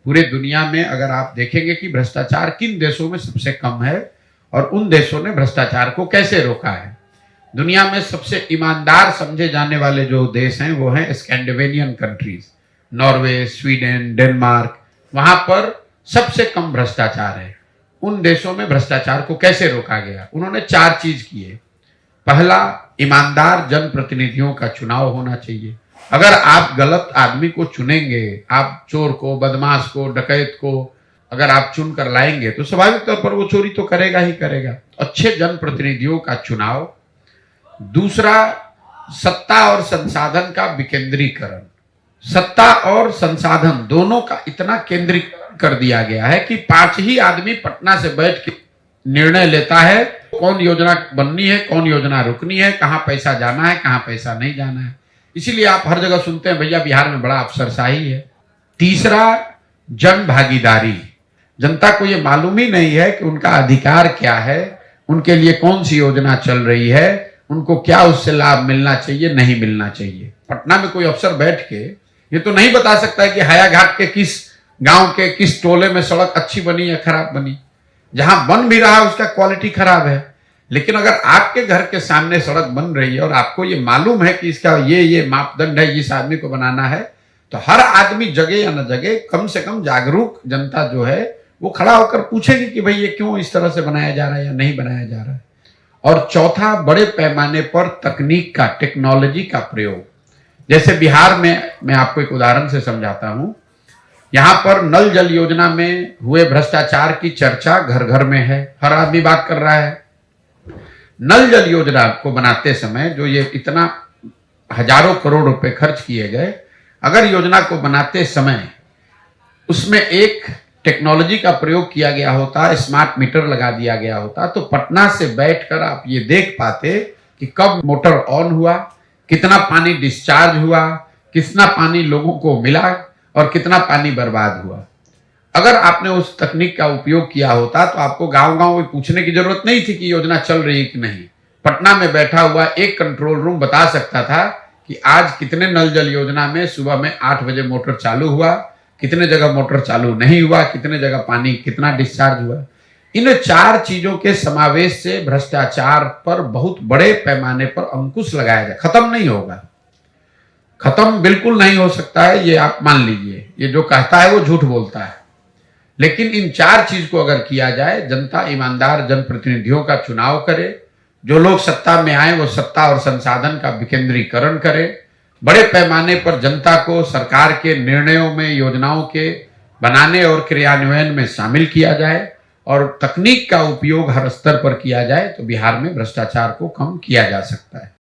पूरे दुनिया में अगर आप देखेंगे कि भ्रष्टाचार किन देशों में सबसे कम है और उन देशों ने भ्रष्टाचार को कैसे रोका है। दुनिया में सबसे ईमानदार समझे जाने वाले जो देश हैं वो हैं Scandinavian countries, Norway, Sweden, Denmark. वहां पर सबसे कम भ्रष्टाचार है। उन देशों में भ्रष्टाचार को कैसे रोका गया? उन्होंने 4 चीज किए। पहला, ईमानदार जनप्रतिनिधियों का चुनाव होना चाहिए। अगर आप गलत आदमी को चुनेंगे, आप चोर को, बदमाश को, डकैत को अगर आप चुनकर लाएंगे तो स्वाभाविक तौर पर वो चोरी तो करेगा ही करेगा। अच्छे जनप्रतिनिधियों का चुनाव। दूसरा, सत्ता और संसाधन का विकेंद्रीकरण। सत्ता और संसाधन दोनों का इतना केंद्रीकरण कर दिया गया है कि 5 ही आदमी पटना से बैठ के निर्णय लेता है कौन योजना बननी है, कौन योजना रुकनी है, कहां पैसा जाना है, कहां पैसा नहीं जाना है। इसीलिए आप हर जगह सुनते हैं भैया बिहार में बड़ा अफसरशाही है। तीसरा, जन भागीदारी। जनता को ये मालूम ही नहीं है कि उनका अधिकार क्या है, उनके लिए कौन सी योजना चल रही है, उनको क्या उससे लाभ मिलना चाहिए, नहीं मिलना चाहिए। पटना में कोई अफसर बैठ के ये तो नहीं बता सकता है कि हाया घाट के किस गांव के किस टोले में सड़क अच्छी बनी या खराब बनी। जहां बन भी रहा है उसका क्वालिटी खराब है। लेकिन अगर आपके घर के सामने सड़क बन रही है और आपको ये मालूम है कि इसका ये मापदंड है, इस आदमी को बनाना है, तो हर आदमी जगह या न जगह कम से कम जागरूक जनता जो है वो खड़ा होकर पूछेगी कि भाई ये क्यों इस तरह से बनाया जा रहा है या नहीं बनाया जा रहा है। और चौथा, बड़े पैमाने पर तकनीक का, टेक्नोलॉजी का प्रयोग। जैसे बिहार में मैं आपको एक उदाहरण से समझाता हूं। यहां पर नल जल योजना में हुए भ्रष्टाचार की चर्चा घर घर में है, हर आदमी बात कर रहा है। नल जल योजना को बनाते समय जो ये इतना हजारों करोड़ रुपए खर्च किए गए, अगर योजना को बनाते समय उसमें एक टेक्नोलॉजी का प्रयोग किया गया होता, स्मार्ट मीटर लगा दिया गया होता, तो पटना से बैठकर आप ये देख पाते कि कब मोटर ऑन हुआ, कितना पानी डिस्चार्ज हुआ, कितना पानी लोगों को मिला और कितना पानी बर्बाद हुआ। अगर आपने उस तकनीक का उपयोग किया होता तो आपको गांव-गांव में पूछने की जरूरत नहीं थी कि योजना चल रही है कि नहीं। पटना में बैठा हुआ एक कंट्रोल रूम बता सकता था कि आज कितने नल जल योजना में सुबह में 8 बजे मोटर चालू हुआ, कितने जगह मोटर चालू नहीं हुआ, कितने जगह पानी कितना डिस्चार्ज हुआ। इन 4 चीजों के समावेश से भ्रष्टाचार पर बहुत बड़े पैमाने पर अंकुश लगाया जाए। खत्म नहीं होगा, खत्म बिल्कुल नहीं हो सकता है, ये आप मान लीजिए। ये जो कहता है वो झूठ बोलता है। लेकिन इन 4 चीज को अगर किया जाए, जनता ईमानदार जनप्रतिनिधियों का चुनाव करे, जो लोग सत्ता में आए वो सत्ता और संसाधन का विकेंद्रीकरण करे, बड़े पैमाने पर जनता को सरकार के निर्णयों में, योजनाओं के बनाने और क्रियान्वयन में शामिल किया जाए और तकनीक का उपयोग हर स्तर पर किया जाए, तो बिहार में भ्रष्टाचार को कम किया जा सकता है।